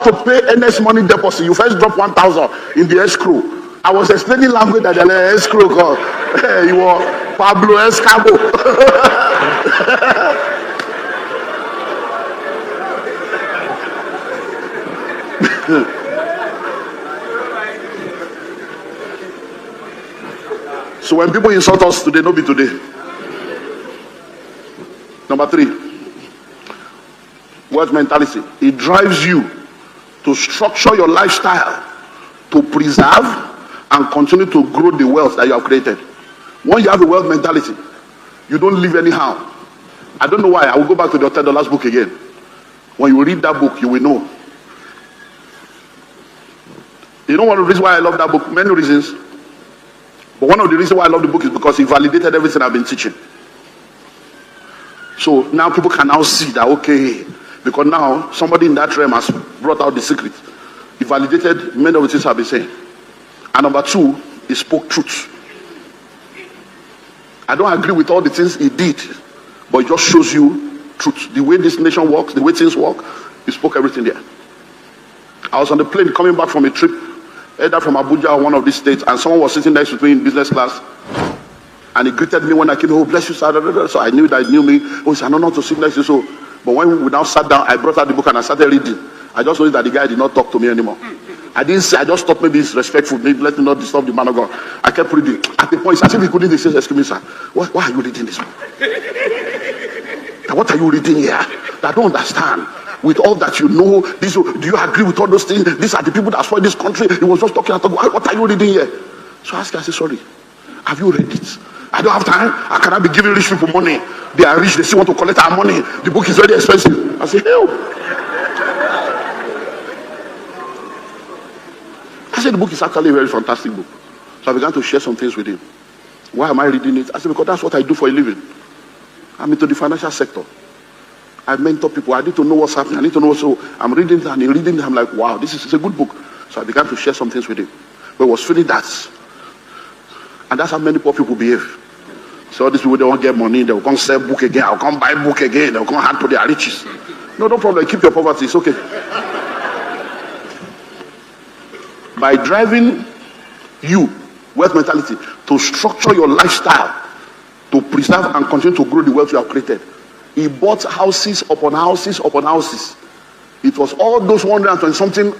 to pay NS money deposit, you first drop 1,000 in the escrow. I was explaining language that the escrow called. You were Pablo Escabo. So when people insult us today, no be today. Number 3, wealth mentality. It drives you to structure your lifestyle to preserve and continue to grow the wealth that you have created. When you have a wealth mentality, you don't live anyhow. I don't know why. I will go back to the $10 book again. When you read that book, you will know. You know one of the reasons why I love that book? Many reasons. But one of the reasons why I love the book is because it validated everything I've been teaching. So now people can now see that, okay, because now somebody in that realm has brought out the secret. It validated many of the things I've been saying. And number 2, he spoke truth. I don't agree with all the things he did, but it just shows you truth. The way this nation works, the way things work, he spoke everything there. I was on the plane coming back from a trip, either from Abuja or one of these states, and someone was sitting next to me in business class, and he greeted me when I came. Oh, bless you, sir. So I knew that he knew me. Oh, it's an honor to sit next to you. So, but when we now sat down, I brought out the book and I started reading. I just noticed that the guy did not talk to me anymore. I didn't say. I just thought maybe he's respectful. Maybe let me not disturb the man of God. I kept reading. At the point, as if he couldn't say, "Excuse me, sir. Why are you reading this book? What are you reading here? I don't understand. With all that you know, do you agree with all those things? These are the people that spoil this country." He was just talking. What are you reading here? So I asked him, I said, "Sorry, have you read it? I don't have time. I cannot be giving rich people money. They are rich. They still want to collect our money. The book is very expensive." I said, "Hell." I said, "The book is actually a very fantastic book." So I began to share some things with him. Why am I reading it? I said, "Because that's what I do for a living. I'm into the financial sector. I mentor people. I need to know what's happening. I need to know." So I'm reading it and reading it. I'm like, wow, this is a good book. So I began to share some things with him. But he was feeling that. And that's how many poor people behave. So all these people, they won't get money. They will come sell book again. I'll come buy book again. They'll come hand to their riches. No problem. Keep your poverty. It's okay. By driving you, wealth mentality, to structure your lifestyle, to preserve and continue to grow the wealth you have created. He bought houses upon houses upon houses. It was all those 120-something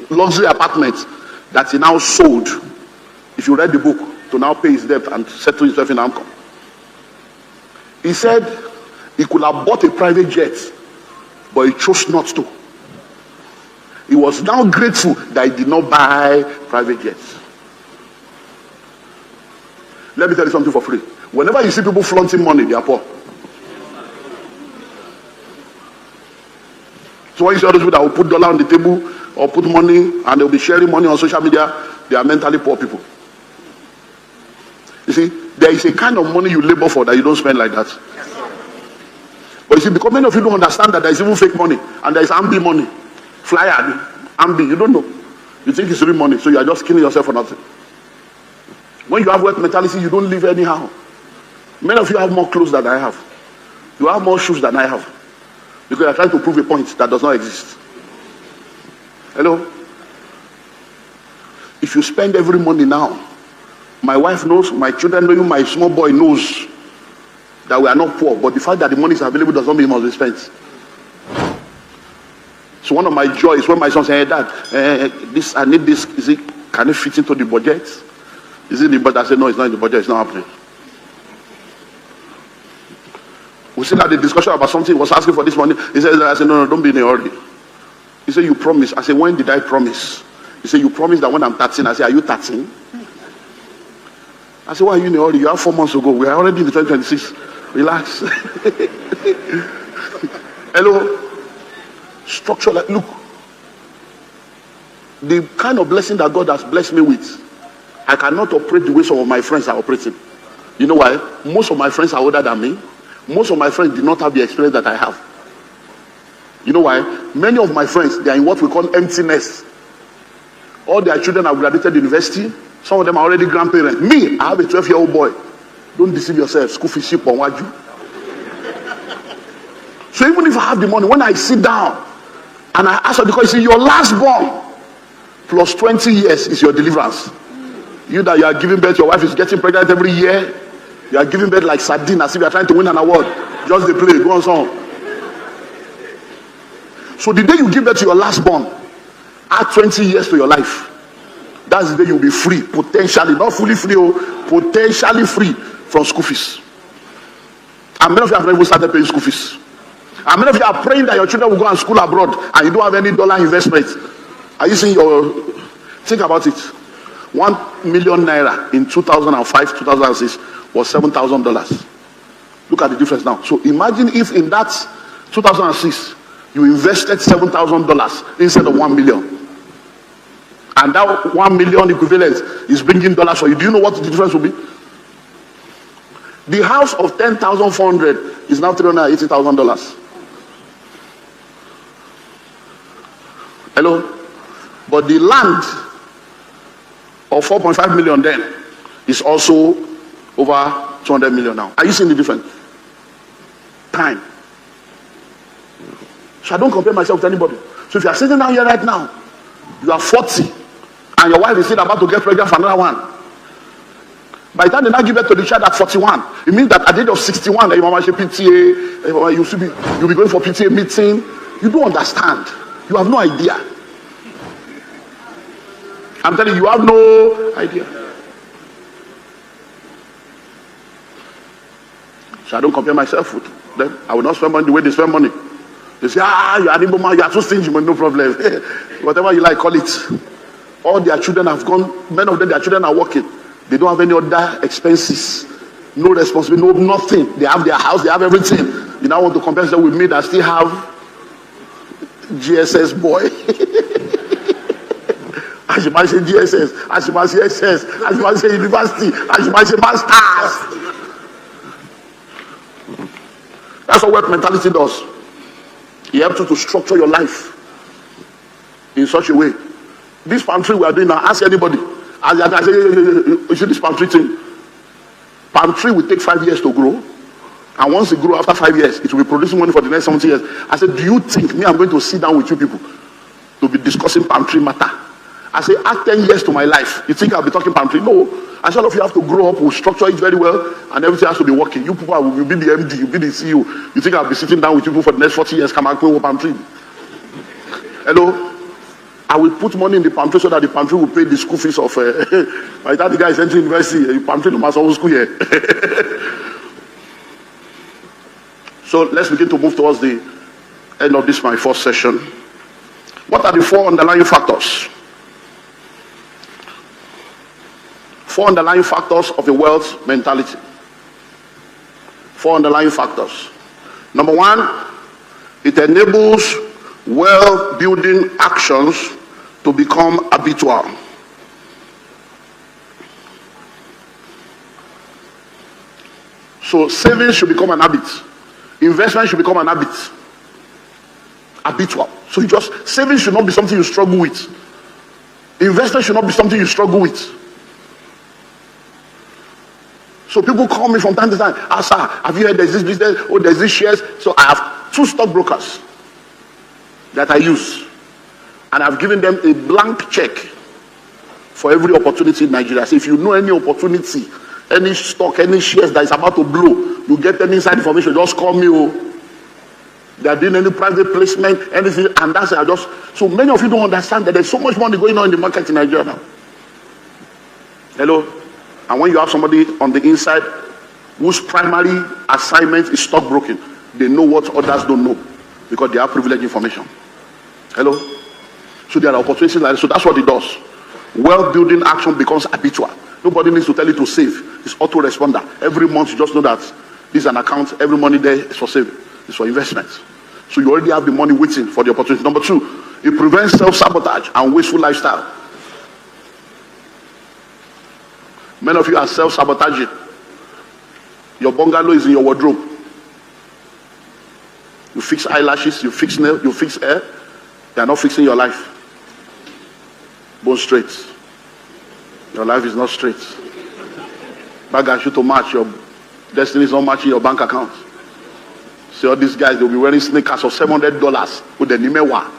luxury apartments that he now sold, if you read the book, to now pay his debt and settle himself in income. He said he could have bought a private jet, but he chose not to. He was now grateful that he did not buy private jets. Let me tell you something for free. Whenever you see people flaunting money, they are poor. So when you see all those people that will put dollar on the table or put money and they'll be sharing money on social media, they are mentally poor people. You see, there is a kind of money you labor for that you don't spend like that. But you see, because many of you don't understand that there is even fake money and there is ambi money. Flyer, ambi, you don't know. You think it's real money, so you are just killing yourself for nothing. When you have wealth mentality, you don't live anyhow. Many of you have more clothes than I have. You have more shoes than I have. Because you are trying to prove a point that does not exist. Hello? If you spend every money now, my wife knows, my children know, my small boy knows that we are not poor, but the fact that the money is available does not mean it must be spent. So one of my joys when my son said, "Hey, Dad, this I need this. Can it fit into the budget? Is it in the budget?" I said, "No, it's not in the budget. It's not happening." We still had a discussion about something. He was asking for this money. He said, "I said, no, don't be in a hurry." He said, "You promise." I said, "When did I promise?" He said, "You promised that when I'm 13. I said, "Are you 13? I said, "Why are you in a hurry? You have 4 months ago. We are already in the 2026. Relax." Hello? Structure, like, look. The kind of blessing that God has blessed me with, I cannot operate the way some of my friends are operating. You know why? Most of my friends are older than me. Most of my friends did not have the experience that I have. You know why? Many of my friends, they are in what we call emptiness. All their children have graduated university. Some of them are already grandparents. Me, I have a 12-year-old boy. Don't deceive yourself. School fees ship on what you. So even if I have the money, when I sit down And I asked her, because you see, your last born plus 20 years is your deliverance. You that you are giving birth, your wife is getting pregnant every year. You are giving birth like sardine, as if you are trying to win an award. Just the play, go on song. So the day you give birth to your last born, add 20 years to your life. That's the day you'll be free, potentially, not fully free, potentially free from school fees. And many of you have not even started paying school fees. And many of you are praying that your children will go and school abroad and you don't have any dollar investment. Are you seeing your... Think about it. 1 million naira in 2005, 2006 was $7,000. Look at the difference now. So imagine if in that 2006, you invested $7,000 instead of 1 million. And that 1 million equivalent is bringing dollars for you. Do you know what the difference will be? The house of 10,400 is now $380,000. Hello? But the land of 4.5 million then is also over 200 million now. Are you seeing the difference? Time. So I don't compare myself with anybody. So if you are sitting down here right now, you are 40, and your wife is still about to get pregnant for another one. By the time they now give birth to the child at 41, it means that at the age of 61, that your mama should PTA, you'll be going for PTA meeting. You don't understand. You have no idea. I'm telling you, you have no idea. So I don't compare myself with them. I will not spend money the way they spend money. They say, you are an man, you are too stingy, but no problem. Whatever you like, call it. All their children have gone, many of them, their children are working. They don't have any other expenses. No responsibility, no nothing. They have their house, they have everything. You now want to compare them with me that still have GSS boy. As you might say GSS, as you might say SS, as you might say university, as you might say masters. That's what wealth mentality does. It helps you to structure your life in such a way. This palm tree we are doing now, ask anybody. As I say, you see this palm tree thing? Palm tree will take 5 years to grow. And once it grows after 5 years, it will be producing money for the next 70 years. I said, do you think me, I'm going to sit down with you people to be discussing palm tree matter? I say, add 10 years to my life. You think I'll be talking palm tree? No. I said, all of you have to grow up, we'll structure it very well, and everything has to be working. You people will be the MD, you'll be the CEO. You think I'll be sitting down with you people for the next 40 years, come and grow palm tree? Hello? I will put money in the palm tree so that the palm tree will pay the school fees of, by the time the guy is entering university, the palm tree no matter what school here. So let's begin to move towards the end of this, my first session. What are the 4 underlying factors? 4 underlying factors of a wealth mentality. 4 underlying factors. Number 1, it enables wealth building actions to become habitual. So savings should become an habit. Investment should become an habit. Habitual. So savings should not be something you struggle with. Investment should not be something you struggle with. So people call me from time to time, sir, have you heard there's this business? Oh, there's this shares. So I have 2 stockbrokers that I use. And I've given them a blank check for every opportunity in Nigeria. So if you know any opportunity, any stock, any shares that is about to blow, you get any inside information, just call me. They are doing any private placement, anything, and that's it. So many of you don't understand that there's so much money going on in the market in Nigeria now. Hello? And when you have somebody on the inside whose primary assignment is stockbroking, they know what others don't know because they have privileged information. Hello? So there are opportunities like that. So that's what it does. Wealth building action becomes habitual. Nobody needs to tell you to save. It's autoresponder. Every month you just know that this is an account. Every money there is for saving. It's for investment. So you already have the money waiting for the opportunity. Number 2, it prevents self-sabotage and wasteful lifestyle. Many of you are self-sabotaging. Your bungalow is in your wardrobe. You fix eyelashes, you fix nails, you fix hair. They are not fixing your life. Bone straight. Your life is not straight. Bag and shoe to match. Your destiny is not matching your bank account. See all these guys, they'll be wearing sneakers of $700 with the Nimewa.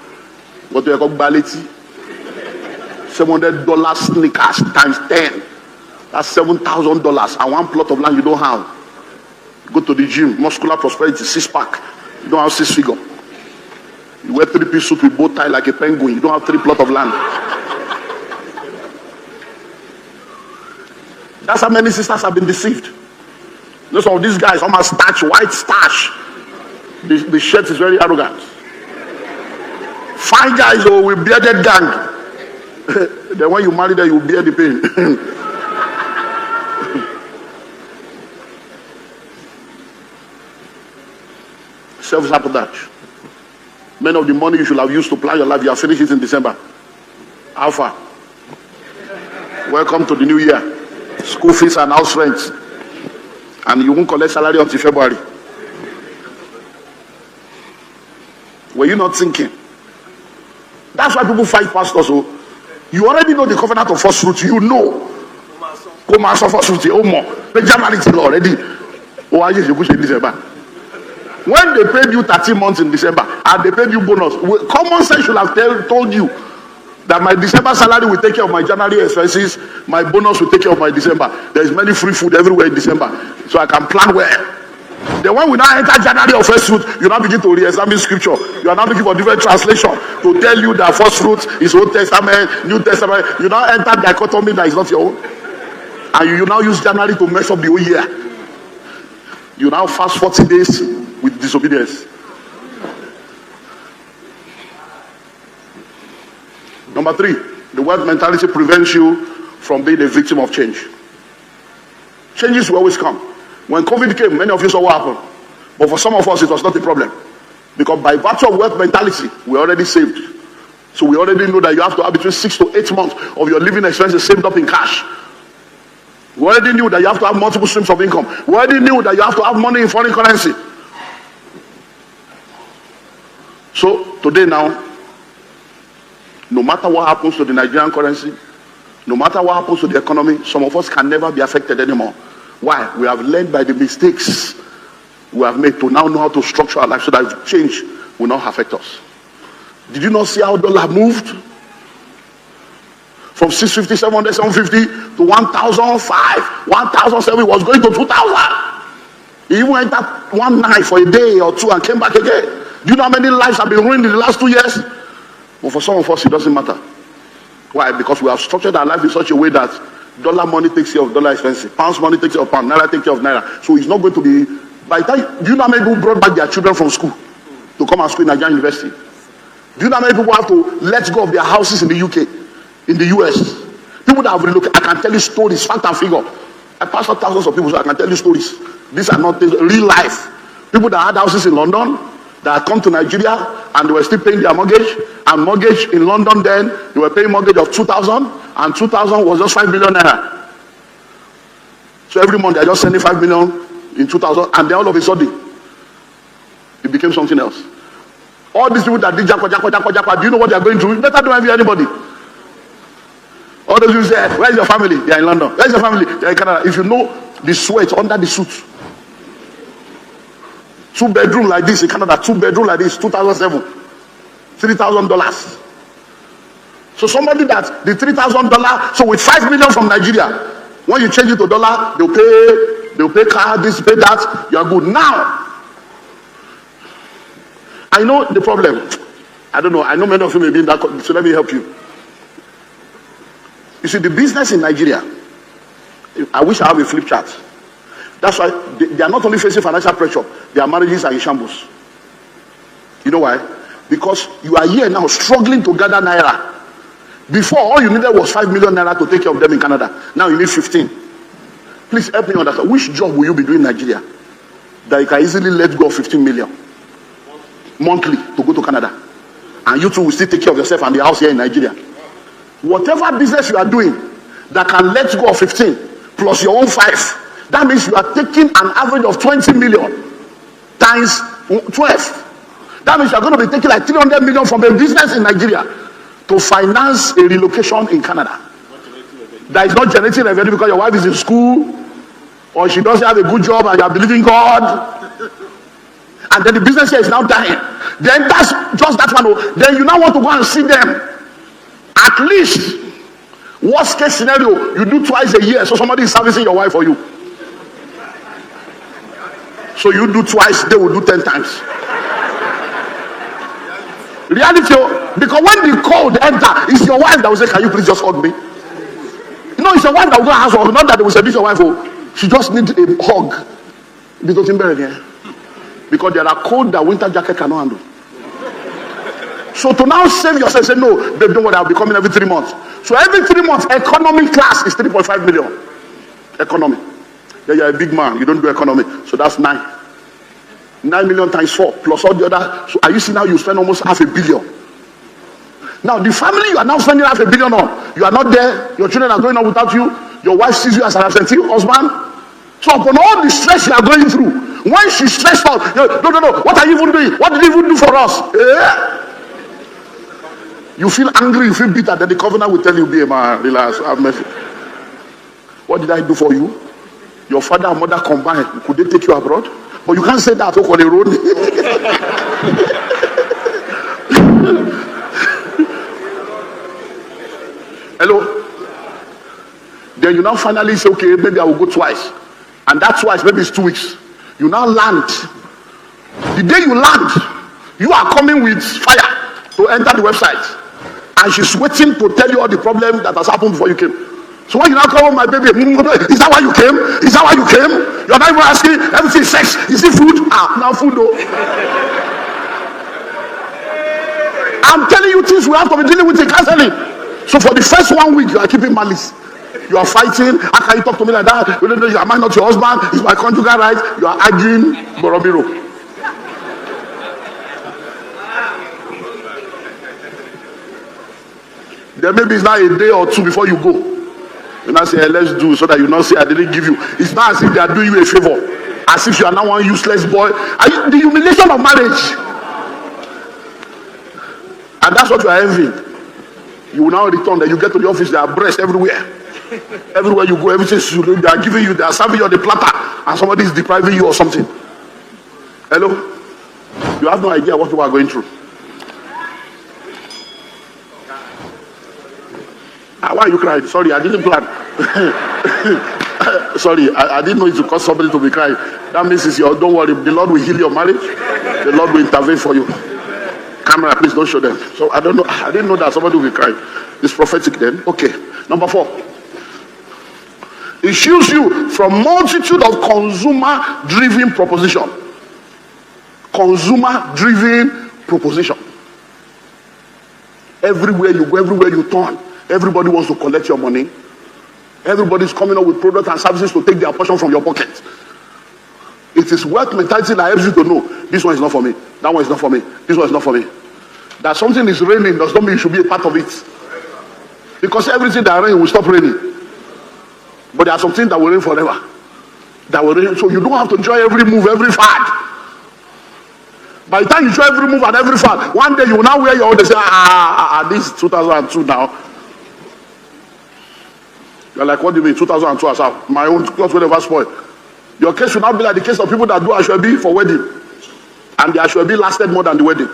What do you call bality? $700 sneakers times 10. That's $7,000. And one plot of land you don't have. Go to the gym, muscular prosperity, 6-pack. You don't have 6 figure. You wear 3-piece suit with bow tie like a penguin. You don't have 3 plot of land. That's how many sisters have been deceived. Most of these guys, almost starch, white starch. The shirt is very arrogant. Fine guys with bearded gang. Then when you marry them, you bear the pain. Self-sabotage. Many of the money you should have used to plan your life, you have finished it in December. How far? Welcome to the new year. School fees and house rents. And you won't collect salary until February. Were you not thinking? That's why people fight pastors. So you already know the covenant of first fruits. You know. Come on, first fruits. Oh, more. The January already. Oh, I just push in December. When they paid you 13 months in December and they paid you bonus, common sense should have told you that my December salary will take care of my January expenses, my bonus will take care of my December. There is many free food everywhere in December, so I can plan well. Then when we now enter January of first fruit, you now begin to re-examine scripture. You are now looking for different translation to tell you that first fruit is Old Testament, New Testament. You now enter dichotomy that is not your own. And you now use January to mess up the whole year. You now fast 40 days with disobedience. Number 3, the wealth mentality prevents you from being a victim of change. Changes will always come. When COVID came, many of you saw what happened. But for some of us, it was not a problem. Because by virtue of wealth mentality, we're already saved. So we already know that you have to have between 6 to 8 months of your living expenses saved up in cash. We already knew that you have to have multiple streams of income. We already knew that you have to have money in foreign currency. So today now, no matter what happens to the Nigerian currency, no matter what happens to the economy, some of us can never be affected anymore. Why? We have learned by the mistakes we have made to now know how to structure our life so that change will not affect us. Did you not see how dollar moved? From 650, 700, 750 to 1,005, 1,007, it was going to 2,000. He even entered one night for a day or two and came back again. Do you know how many lives have been ruined in the last 2 years? But for some of us, it doesn't matter. Why? Because we have structured our life in such a way that dollar money takes care of dollar expenses, pounds money takes care of pound, naira takes care of naira. So it's not going to be. By the time, do you know how many people brought back their children from school to come and school in Nigerian university? Do you know how many people have to let go of their houses in the UK, in the US? People that have relocated. I can tell you stories, fact and figure. I pastor thousands of people, so I can tell you stories. These are not things, real life. People that had houses in London, that had come to Nigeria, and they were still paying their mortgage. And mortgage in London then, they were paying mortgage of 2,000, and 2,000 was just 5 million naira. So every month they're just sending 5 million in 2,000, and then all of a sudden, it became something else. All these people that did japa, do you know what they're going through? Better don't envy anybody. All those people say, where's your family? They're in London. Where's your family? They're in Canada. If you know the sweat under the suit, 2-bedroom like this in Canada, 2-bedroom like this, 2007, $3,000. So somebody that the $3,000, so with 5 million from Nigeria, when you change it to dollar, they'll pay car, this, pay that, you are good. Now, I know the problem. I don't know. I know many of you may be in that, so let me help you. You see, the business in Nigeria, I wish I have a flip chart. That's why they are not only facing financial pressure, their marriages are in shambles. You know why? Because you are here now struggling to gather naira. Before, all you needed was 5 million naira to take care of them in Canada. Now you need 15. Please help me understand. Which job will you be doing in Nigeria that you can easily let go of 15 million monthly to go to Canada? And you two will still take care of yourself and the house here in Nigeria. Whatever business you are doing that can let go of 15 plus your own 5, that means you are taking an average of 20 million times 12. That means you are going to be taking like 300 million from a business in Nigeria to finance a relocation in Canada. That is not generating revenue because your wife is in school or she doesn't have a good job and you are believing God. and then the business here is now dying. Then that's just that one. Then you now want to go and see them. At least, worst case scenario, you do twice a year, so somebody is servicing your wife for you. So you do twice, they will do 10 times. Reality, because when the cold enter, it's your wife that will say, can you please just hug me? You know, it's your wife that will go and ask for, not that they will say, this is your wife, she just needs a hug. Because there are cold that winter jacket cannot handle. So to now save yourself, say, no, babe, don't worry, I'll be coming every 3 months. So every 3 months, economy class is 3.5 million. Economy. Yeah, you're a big man, you don't do economy. So that's 9 million times 4 plus all the other. So are you seeing now you spend almost $500 million? Now the family you are now spending $500 million on, you are not there, your children are growing up without you, your wife sees you as an absentee husband. So upon all the stress you are going through, when she's stressed out, no, what are you even doing? What did you even do for us? You feel angry, you feel bitter, then the covenant will tell you, be a man, relax, have mercy. What did I do for you? Your father and mother combined, could they take you abroad? But you can't say that on the road. Hello? Then you now finally say, okay, maybe I will go twice. And that twice, maybe it's 2 weeks. You now land. The day you land, you are coming with fire to enter the website. And she's waiting to tell you all the problem that has happened before you came. So when you now come home, my baby, is that why you came? Is that why you came? You're not even asking, everything is sex. Is it food? Now food though. I'm telling you things we have to be dealing with in counseling. So for the first 1 week, you are keeping malice. You are fighting. How can you talk to me like that? Am I not your husband? Is my conjugal right? You are arguing. Borobiro. Then maybe it's now a day or two before you go. You now say, hey, let's do, so that you not say I didn't give you. It's not as if they are doing you a favor. As if you are now one useless boy. The humiliation of marriage. And that's what you are envying. You will now return, that you get to the office, there are breasts everywhere. Everywhere you go, everything they are giving you, they are serving you on the platter, and somebody is depriving you or something. Hello? You have no idea what you are going through. Why are you crying? Sorry, I didn't plan. Sorry, I didn't know it would cause somebody to be crying. That means it's your, don't worry, the Lord will heal your marriage. The Lord will intervene for you. Camera, please don't show them. So I didn't know that somebody will be crying. It's prophetic then. Okay. Number 4. It shields you from multitude of consumer-driven proposition. Consumer-driven proposition. Everywhere you go, everywhere you turn, everybody wants to collect your money. Everybody's coming up with products and services to take their portion from your pocket. It is wealth mentality that helps you to know this one is not for me, that one is not for me, this one is not for me. That something is raining does not mean you should be a part of it. Because everything that rains will stop raining. But there are some things that will rain forever. That will rain. So you don't have to enjoy every move, every fad. By the time you enjoy every move and every fad, one day you will now wear your own and say, this is 2002 now. You're like, what do you mean 2002 as well? My own clothes will never spoil. Your case should not be like the case of people that do ashwebi for wedding. And the ashwebi lasted more than the wedding.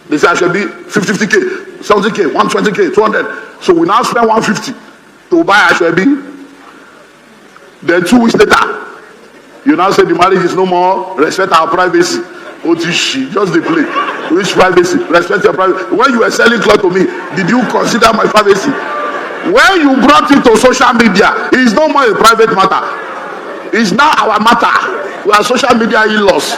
They say ashwebi 50k, 70k, 120k, 200. So we now spend 150 to buy ashwebi. Then 2 weeks later, you now say the marriage is no more, respect our privacy. Otishi, just the play. Which privacy? Respect your privacy. When you were selling clothes to me, did you consider my privacy? When you brought it to social media, it is no more a private matter. It's now our matter. We are social media in-laws.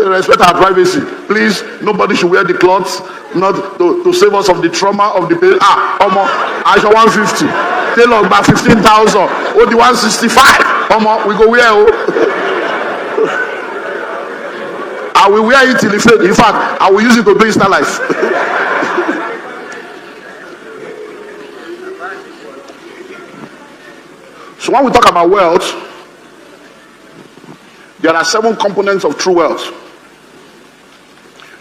Respect our privacy. Please, nobody should wear the clothes, not to save us of the trauma of the pain. I shall 150. Tailor about 15,000. Oh, the 165. We go wear. I will wear it till the fade. In fact, I will use it to do Insta life. So when we talk about wealth, there are 7 components of true wealth.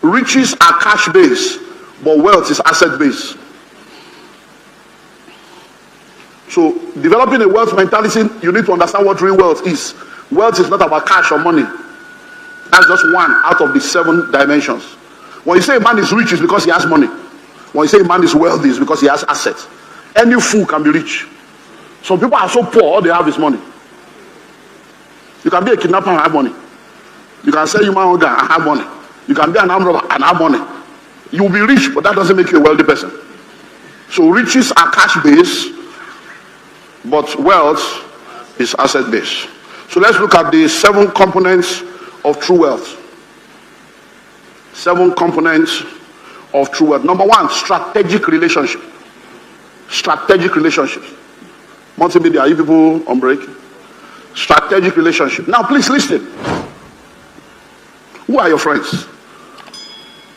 Riches are cash based, but wealth is asset based. So developing a wealth mentality, you need to understand what real wealth is. Wealth is not about cash or money. That's just one out of the 7 dimensions. When you say a man is rich, it's because he has money. When you say a man is wealthy, it's because he has assets. Any fool can be rich. Some people are so poor, all they have is money. You can be a kidnapper and have money. You can sell human organ and have money. You can be an armed robber and have money. You will be rich, but that doesn't make you a wealthy person. So riches are cash-based, but wealth is asset-based. So let's look at the 7 components of true wealth. 7 components of true wealth. Number 1, strategic relationship. Strategic relationships. Multimedia, are you people on break? Strategic relationship. Now please listen. Who are your friends?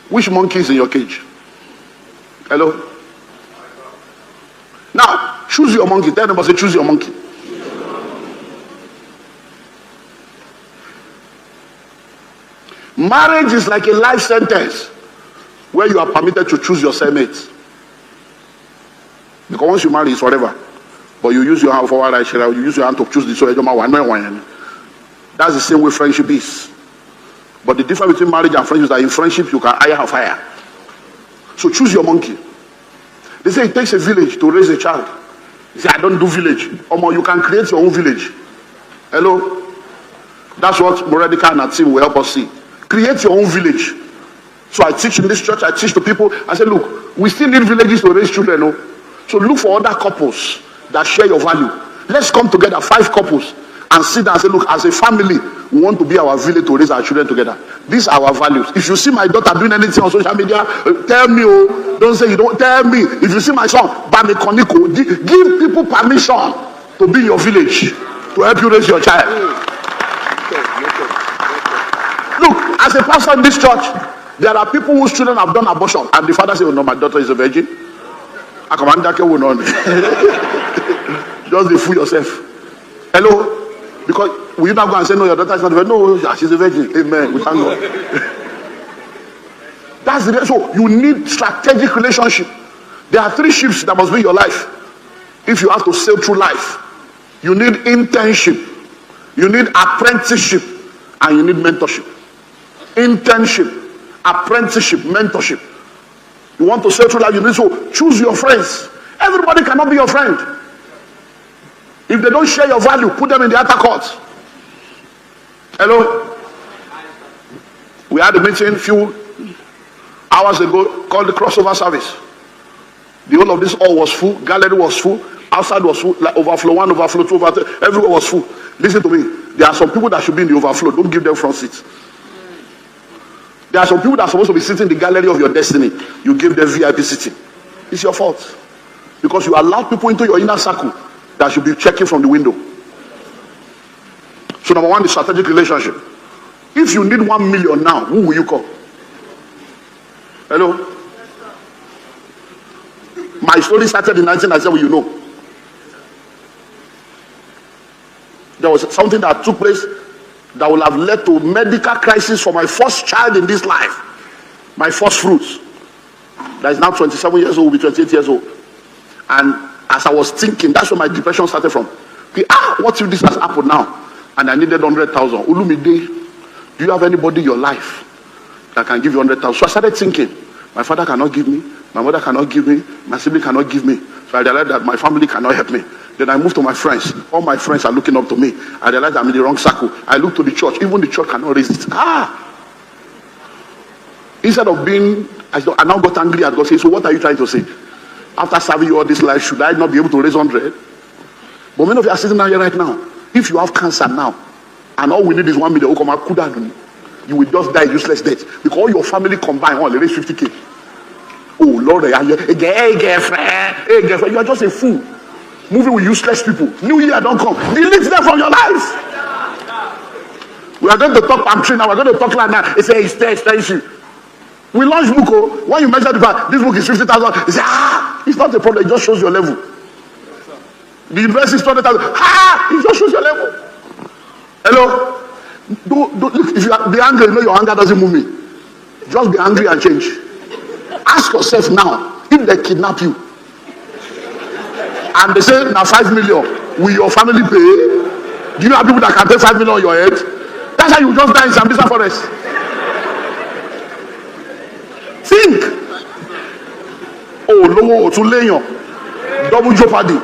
Which monkey is in your cage? Hello? Now, choose your monkey. Tell them, say, choose your monkey. Marriage is like a life sentence where you are permitted to choose your cellmate. Because once you marry, it's forever. But you use your hand for what I share, you use your hand to choose the soul. That's the same way friendship is. But the difference between marriage and friendship is that in friendship you can hire or fire. So choose your monkey. They say it takes a village to raise a child. They say I don't do village. Or you can create your own village. Hello? That's what Moredica and our team will help us see. Create your own village. So I teach in this church, I teach to people. I say, look, we still need villages to raise children. No? So look for other couples that share your value. Let's come together, 5 couples, and sit down and say, look, as a family, we want to be our village to raise our children together. These are our values. If you see my daughter doing anything on social media, tell me. Oh, don't say you don't. Tell me. If you see my son, Bami Koniko, give people permission to be in your village to help you raise your child. Look, as a pastor in this church, there are people whose children have done abortion, and the father says, oh no, my daughter is a virgin. I command that will not. Just fool yourself. Hello? Because will you not go and say, no, your daughter is not a virgin? No, she's a virgin. Amen. We thank God. That's the so you need strategic relationship. There are 3 ships that must be in your life. If you have to sail through life, you need internship, you need apprenticeship, and you need mentorship. Internship, apprenticeship, mentorship. You want to sail through life, you need to choose your friends. Everybody cannot be your friend. If they don't share your value, put them in the outer court. Hello? We had a meeting a few hours ago called the crossover service. The whole of this hall was full, gallery was full, outside was full, like overflow 1, overflow 2, overflow 3, everywhere was full. Listen to me. There are some people that should be in the overflow. Don't give them front seats. There are some people that are supposed to be sitting in the gallery of your destiny. You give them VIP sitting. It's your fault. Because you allow people into your inner circle that should be checking from the window. So number 1, the strategic relationship. If you need 1 million now, who will you call? Hello? My story started in 1997, you know. There was something that took place that will have led to medical crisis for my first child in this life. My first fruits. That is now 27 years old, will be 28 years old. And as I was thinking, that's where my depression started from. What if this has happened now? And I needed 100,000. Olumide, do you have anybody in your life that can give you 100,000? So I started thinking, my father cannot give me, my mother cannot give me, my sibling cannot give me. So I realized that my family cannot help me. Then I moved to my friends. All my friends are looking up to me. I realized I'm in the wrong circle. I look to the church. Even the church cannot raise it. Instead of being, I now got angry at God. Say, so what are you trying to say? After serving you all this life, should I not be able to raise 100? But many of you are sitting down here right now. If you have cancer now, and all we need is 1 million, you will just die useless death. Because all your family combined only raise 50K. Oh Lord, hey girlfriend, you are just a fool. Moving with useless people. New year don't come. Delete them from your life. We are going to talk palm tree now. We're going to talk like that. It's expensive. We launch book. When you measure the fact, this book is 50,000. You say, it's not a problem. It just shows your level. The university is 20,000. It just shows your level. Hello? Don't, if you be angry, you know your anger doesn't move me. Just be angry and change. Ask yourself now, if they kidnap you, and they say now 5 million, will your family pay? Do you know how people that can pay 5 million on your head? That's how you just die in Sambisa Forest. Think. Oh, lowo otuleyan, double jeopardy.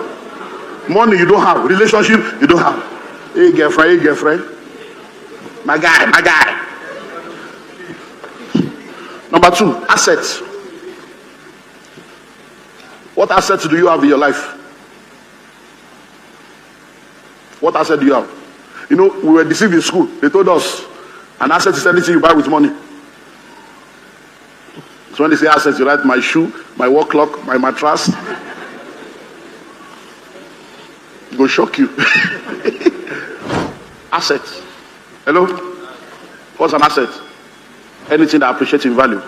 Money you don't have, relationship you don't have. Hey girlfriend, my guy. Number 2, assets. What assets do you have in your life? What asset do you have? You know, we were deceived in school. They told us an asset is anything you buy with money. So when they say assets, you write my shoe, my work clock, my mattress. It will shock you. Assets. Hello? What's an asset? Anything that appreciates in value.